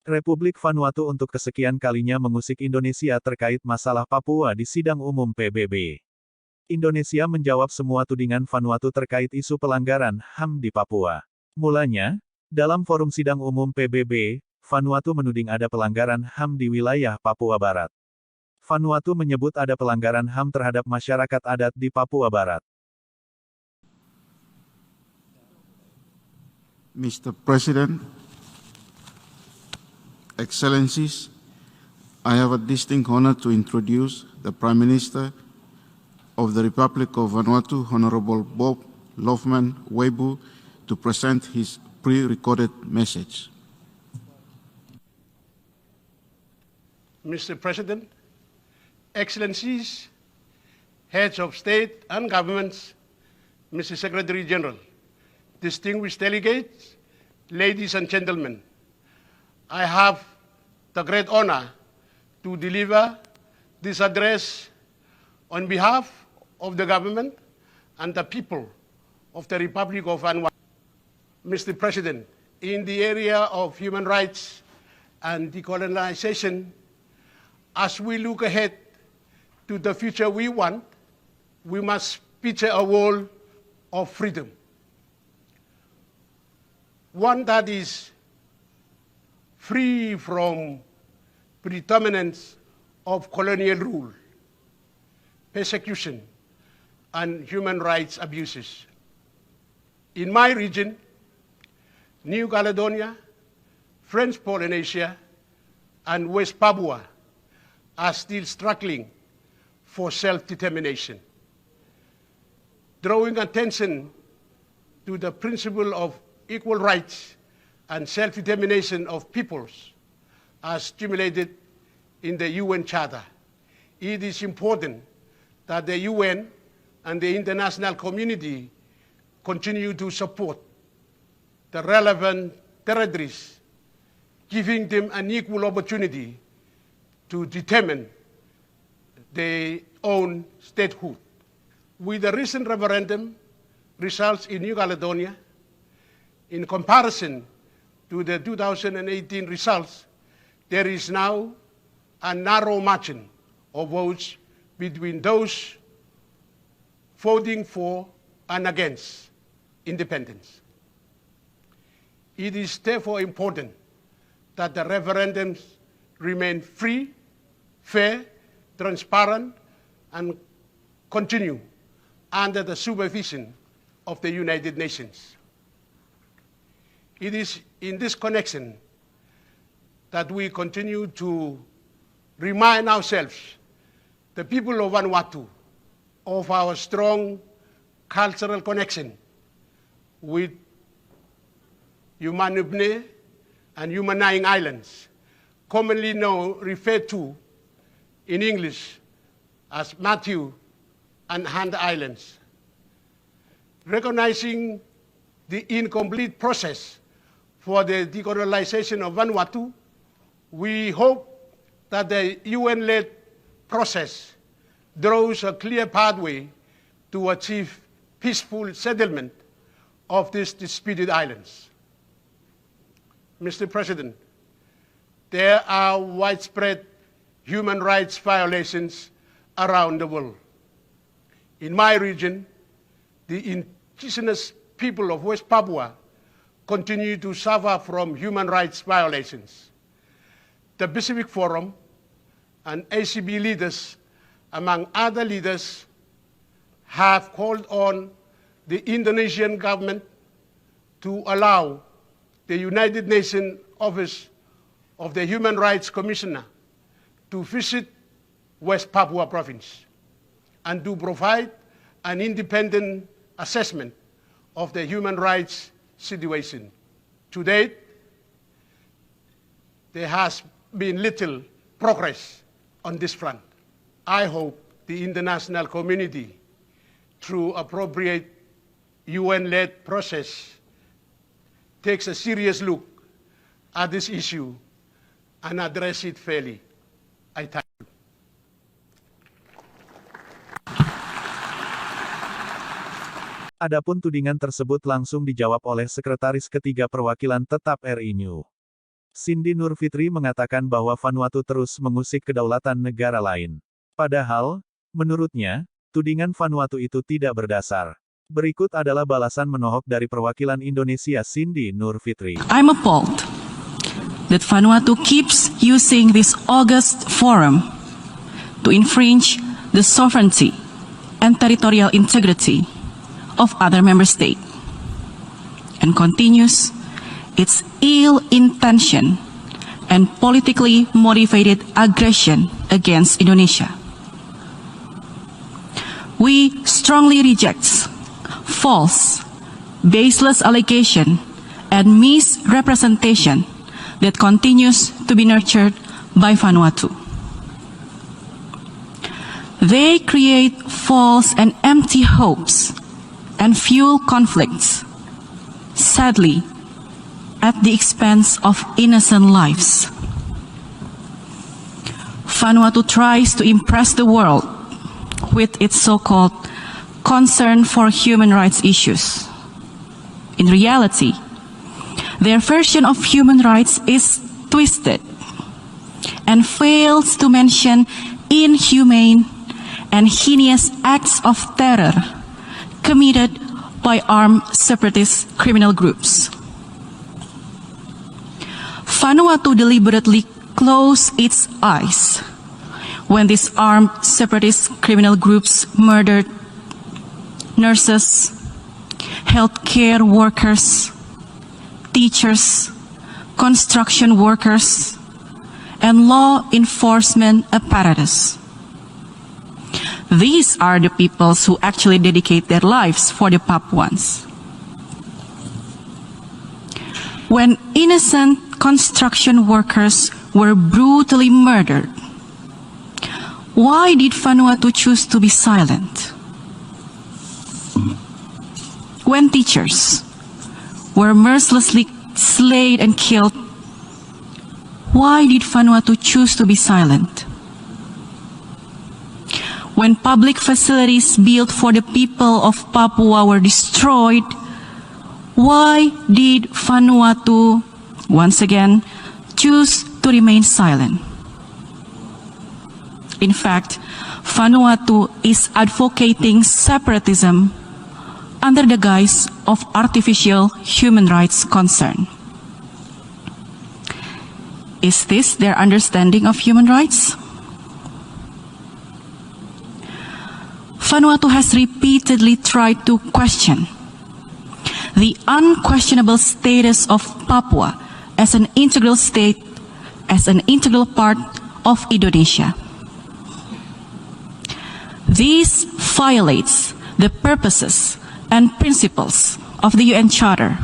Republik Vanuatu untuk kesekian kalinya mengusik Indonesia terkait masalah Papua di sidang umum PBB. Indonesia menjawab semua tudingan Vanuatu terkait isu pelanggaran HAM di Papua. Mulanya, dalam forum sidang umum PBB, Vanuatu menuding ada pelanggaran HAM di wilayah Papua Barat. Vanuatu menyebut ada pelanggaran HAM terhadap masyarakat adat di Papua Barat. Mr. President, Excellencies, I have a distinct honor to introduce the Prime Minister of the Republic of Vanuatu, Honorable Bob Lofman Weibu, to present his pre-recorded message. Mr. President, Excellencies, Heads of State and Governments, Mr. Secretary General, distinguished delegates, ladies and gentlemen, I have the great honor to deliver this address on behalf of the government and the people of the Republic of Vanuatu. Mr. President, in the area of human rights and decolonization, as we look ahead to the future we want, we must picture a world of freedom. One that is free from predominance of colonial rule, persecution, and human rights abuses. In my region, New Caledonia, French Polynesia, and West Papua are still struggling for self-determination. Drawing attention to the principle of equal rights and self-determination of peoples as stimulated in the UN Charter, it is important that the UN and the international community continue to support the relevant territories, giving them an equal opportunity to determine their own statehood. With the recent referendum results in New Caledonia, in comparison to the 2018 results, there is now a narrow margin of votes between those voting for and against independence. It is therefore important that the referendums remain free, fair, transparent, and continue under the supervision of the United Nations. It is in this connection that we continue to remind ourselves, the people of Vanuatu, of our strong cultural connection with Humanubne and Humanaying Islands, commonly referred to in English as Matthew and Hand Islands. Recognizing the incomplete process for the decolonization of Vanuatu, we hope that the UN-led process draws a clear pathway to achieve peaceful settlement of these disputed islands. Mr. President, there are widespread human rights violations around the world. In my region, the indigenous people of West Papua continue to suffer from human rights violations. The Pacific Forum and ACB leaders, among other leaders, have called on the Indonesian government to allow the United Nations Office of the Human Rights Commissioner to visit West Papua province and to provide an independent assessment of the human rights situation. To date, there has been little progress on this front. I hope the international community, through appropriate UN-led process, takes a serious look at this issue and address it fairly. I thank you. Adapun tudingan tersebut langsung dijawab oleh Sekretaris Ketiga Perwakilan Tetap RI New Cindy Nurfitri mengatakan bahwa Vanuatu terus mengusik kedaulatan negara lain. Padahal, menurutnya, tudingan Vanuatu itu tidak berdasar. Berikut adalah balasan Menohok dari perwakilan Indonesia Cindy Nurfitri. I'm appalled that Vanuatu keeps using this august forum to infringe the sovereignty and territorial integrity of other member states and continues its ill intention and politically motivated aggression against Indonesia. We strongly reject false, baseless allegation and misrepresentation that continues to be nurtured by Vanuatu. They create false and empty hopes and fuel conflicts, sadly, at the expense of innocent lives. Vanuatu tries to impress the world with its so-called concern for human rights issues. In reality, their version of human rights is twisted and fails to mention inhumane and heinous acts of terror committed by armed separatist criminal groups. Vanuatu deliberately closed its eyes when these armed separatist criminal groups murdered nurses, healthcare workers, teachers, construction workers, and law enforcement apparatus. These are the peoples who actually dedicate their lives for the Papuans. When innocent construction workers were brutally murdered, why did Vanuatu choose to be silent? When teachers were mercilessly slain and killed, why did Vanuatu choose to be silent? When public facilities built for the people of Papua were destroyed, why did Vanuatu, once again, choose to remain silent? In fact, Vanuatu is advocating separatism under the guise of artificial human rights concern. Is this their understanding of human rights? Vanuatu has repeatedly tried to question the unquestionable status of Papua as an integral state, as an integral part of Indonesia. This violates the purposes and principles of the UN Charter